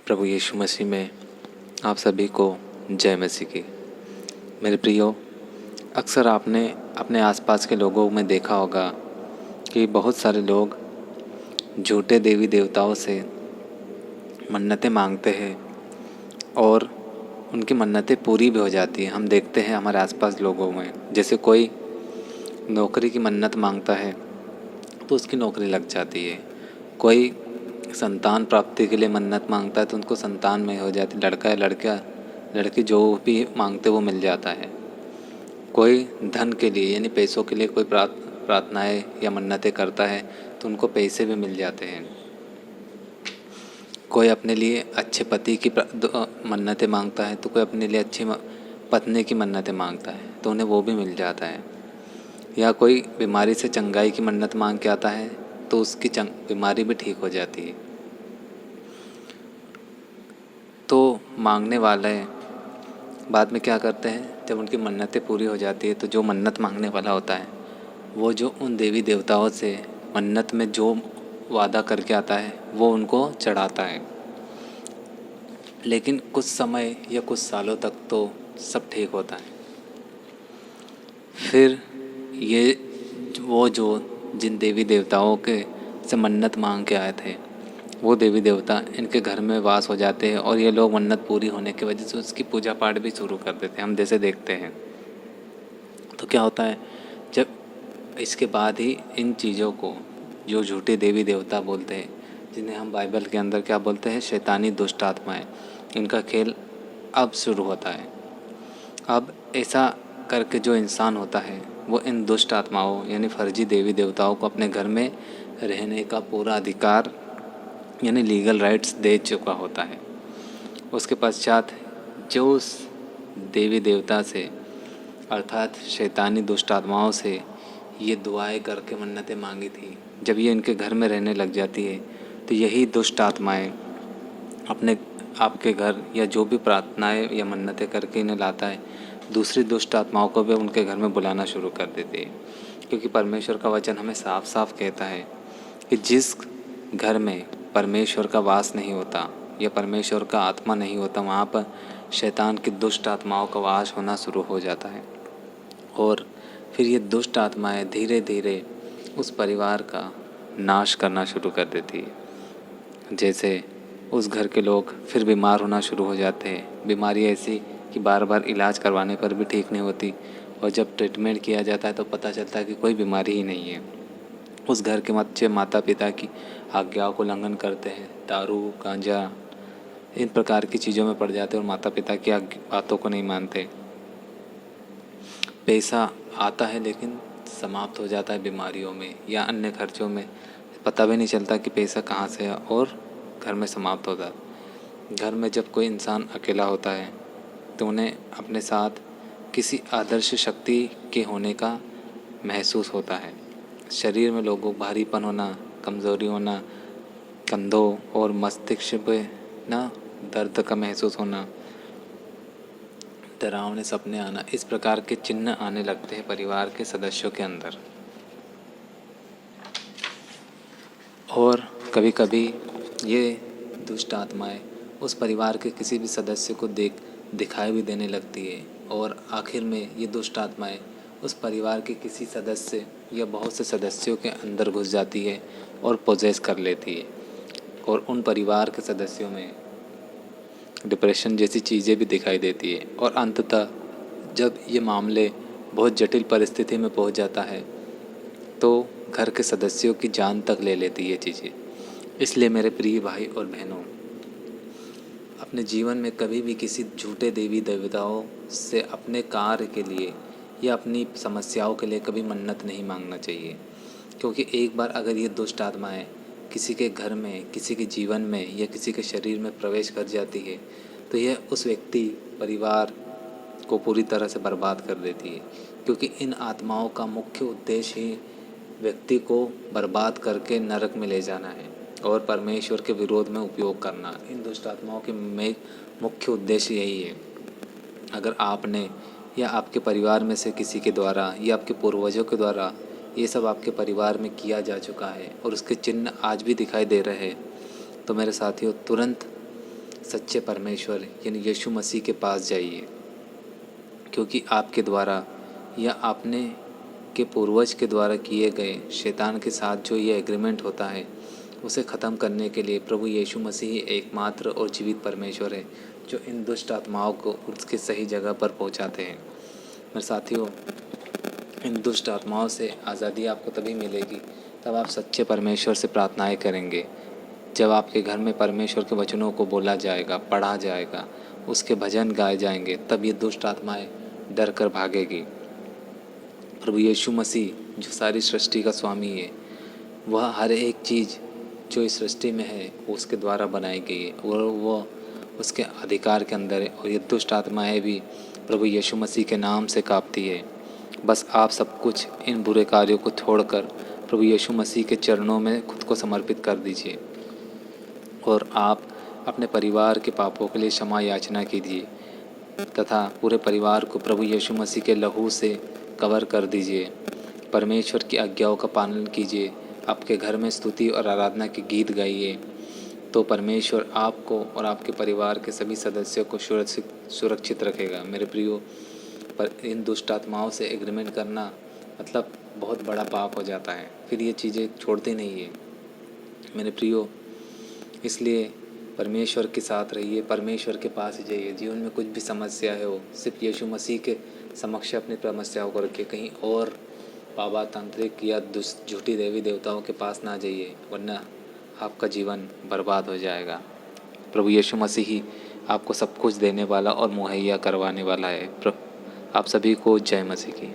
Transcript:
प्रभु यीशु मसीह में आप सभी को जय मसीह की। मेरे प्रियो, अक्सर आपने अपने आसपास के लोगों में देखा होगा कि बहुत सारे लोग झूठे देवी देवताओं से मन्नतें मांगते हैं और उनकी मन्नतें पूरी भी हो जाती हैं। हम देखते हैं हमारे आसपास लोगों में, जैसे कोई नौकरी की मन्नत मांगता है तो उसकी नौकरी लग जाती है। कोई संतान प्राप्ति के लिए मन्नत मांगता है तो उनको संतान में हो जाती, लड़का या लड़की जो भी मांगते वो मिल जाता है। कोई धन के लिए यानी पैसों के लिए कोई प्रार्थनाएं या मन्नतें करता है तो उनको पैसे भी मिल जाते हैं। कोई अपने लिए अच्छे पति की मन्नतें मांगता है तो कोई अपने लिए अच्छी पत्नी की मन्नतें मांगता है तो उन्हें वो भी मिल जाता है। या कोई बीमारी से चंगाई की मन्नत मांग के आता है तो उसकी बीमारी भी ठीक हो जाती है। तो मांगने वाले बाद में क्या करते हैं, जब उनकी मन्नतें पूरी हो जाती है तो जो मन्नत मांगने वाला होता है वो जो उन देवी देवताओं से मन्नत में जो वादा करके आता है वो उनको चढ़ाता है। लेकिन कुछ समय या कुछ सालों तक तो सब ठीक होता है। फिर वो जो जिन देवी देवताओं के से मन्नत मांग के आए थे वो देवी देवता इनके घर में वास हो जाते हैं और ये लोग मन्नत पूरी होने की वजह से उसकी पूजा पाठ भी शुरू कर देते हैं। हम जैसे देखते हैं तो क्या होता है, जब इसके बाद ही इन चीज़ों को जो झूठे देवी देवता बोलते हैं, जिन्हें हम बाइबल के अंदर क्या बोलते हैं, शैतानी दुष्ट आत्माएं, इनका खेल अब शुरू होता है। अब ऐसा करके जो इंसान होता है वो इन दुष्ट आत्माओं यानी फर्जी देवी देवताओं को अपने घर में रहने का पूरा अधिकार यानी लीगल राइट्स दे चुका होता है। उसके पश्चात जो उस देवी देवता से अर्थात शैतानी दुष्ट आत्माओं से ये दुआएं करके मन्नतें मांगी थी, जब ये इनके घर में रहने लग जाती है तो यही दुष्ट आत्माएं अपने आपके घर या जो भी प्रार्थनाएं या मन्नतें करके इन्हें लाता है, दूसरी दुष्ट आत्माओं को भी उनके घर में बुलाना शुरू कर देती है। क्योंकि परमेश्वर का वचन हमें साफ साफ कहता है कि जिस घर में परमेश्वर का वास नहीं होता या परमेश्वर का आत्मा नहीं होता, वहाँ पर शैतान की दुष्ट आत्माओं का वास होना शुरू हो जाता है। और फिर ये दुष्ट आत्माएं धीरे धीरे उस परिवार का नाश करना शुरू कर देती है। जैसे उस घर के लोग फिर बीमार होना शुरू हो जाते हैं। बीमारी ऐसी कि बार बार इलाज करवाने पर भी ठीक नहीं होती और जब ट्रीटमेंट किया जाता है तो पता चलता है कि कोई बीमारी ही नहीं है। उस घर के बच्चे माता पिता की आज्ञाओं को उल्लंघन करते हैं, दारू गांजा इन प्रकार की चीज़ों में पड़ जाते हैं और माता पिता की बातों को नहीं मानते। पैसा आता है लेकिन समाप्त हो जाता है बीमारियों में या अन्य खर्चों में, पता भी नहीं चलता कि पैसा कहाँ से है और घर में समाप्त होता है। घर में जब कोई इंसान अकेला होता है तो उन्हें अपने साथ किसी आदर्श शक्ति के होने का महसूस होता है। शरीर में लोगों को भारीपन होना, कमज़ोरी होना, कंधों और मस्तिष्क पे दर्द का महसूस होना, डरावने सपने आना, इस प्रकार के चिन्ह आने लगते हैं परिवार के सदस्यों के अंदर। और कभी कभी ये दुष्ट आत्माएं उस परिवार के किसी भी सदस्य को दिखाई भी देने लगती है और आखिर में ये दुष्ट आत्माएं उस परिवार के किसी सदस्य या बहुत से सदस्यों के अंदर घुस जाती है और पोजेस कर लेती है और उन परिवार के सदस्यों में डिप्रेशन जैसी चीज़ें भी दिखाई देती है। और अंततः जब ये मामले बहुत जटिल परिस्थिति में पहुंच जाता है तो घर के सदस्यों की जान तक ले लेती है चीज़ें। इसलिए मेरे प्रिय भाई और बहनों, अपने जीवन में कभी भी किसी झूठे देवी देवताओं से अपने कार्य के लिए या अपनी समस्याओं के लिए कभी मन्नत नहीं मांगना चाहिए। क्योंकि एक बार अगर ये दुष्ट आत्माएं किसी के घर में, किसी के जीवन में या किसी के शरीर में प्रवेश कर जाती है तो यह उस व्यक्ति परिवार को पूरी तरह से बर्बाद कर देती है। क्योंकि इन आत्माओं का मुख्य उद्देश्य ही व्यक्ति को बर्बाद करके नरक में ले जाना है और परमेश्वर के विरोध में उपयोग करना। इन दुष्ट आत्माओं के मुख्य उद्देश्य यही है। अगर आपने या आपके परिवार में से किसी के द्वारा या आपके पूर्वजों के द्वारा ये सब आपके परिवार में किया जा चुका है और उसके चिन्ह आज भी दिखाई दे रहे हैं तो मेरे साथियों, तुरंत सच्चे परमेश्वर यानी यीशु मसीह के पास जाइए, क्योंकि आपके द्वारा या आपने के पूर्वज के द्वारा किए गए शैतान के साथ जो ये एग्रीमेंट होता है उसे ख़त्म करने के लिए प्रभु यीशु मसीह ही एकमात्र और जीवित परमेश्वर है, जो इन दुष्ट आत्माओं को उसके सही जगह पर पहुंचाते हैं। मेरे साथियों, इन दुष्ट आत्माओं से आज़ादी आपको तभी मिलेगी तब आप सच्चे परमेश्वर से प्रार्थनाएं करेंगे। जब आपके घर में परमेश्वर के वचनों को बोला जाएगा, पढ़ा जाएगा, उसके भजन गाए जाएंगे, तब ये दुष्ट आत्माएं डर कर भागेगी। प्रभु यीशु मसीह जो सारी सृष्टि का स्वामी है, वह हर एक चीज़ जो इस सृष्टि में है वो उसके द्वारा बनाई गई है और वह उसके अधिकार के अंदर है। और ये दुष्ट आत्माएं भी प्रभु यीशु मसीह के नाम से कांपती है। बस आप सब कुछ इन बुरे कार्यों को छोड़कर प्रभु यीशु मसीह के चरणों में खुद को समर्पित कर दीजिए और आप अपने परिवार के पापों के लिए क्षमा याचना कीजिए तथा पूरे परिवार को प्रभु यीशु मसीह के लहू से कवर कर दीजिए। परमेश्वर की आज्ञाओं का पालन कीजिए। आपके घर में स्तुति और आराधना के गीत गाइए, तो परमेश्वर आपको और आपके परिवार के सभी सदस्यों को सुरक्षित रखेगा। मेरे प्रियो, पर इन दुष्ट आत्माओं से एग्रीमेंट करना मतलब बहुत बड़ा पाप हो जाता है, फिर ये चीज़ें छोड़ती नहीं है मेरे प्रियो। इसलिए परमेश्वर के साथ रहिए, परमेश्वर के पास जाइए। जीवन में कुछ भी समस्या है हो, सिर्फ यीशु मसीह के समक्ष अपनी समस्याओं को रखिए। कहीं और बाबा, तांत्रिक या झूठी देवी देवताओं के पास ना जाइए, वरना आपका जीवन बर्बाद हो जाएगा। प्रभु यीशु मसीह ही आपको सब कुछ देने वाला और मुहैया करवाने वाला है। आप सभी को जय मसीह की।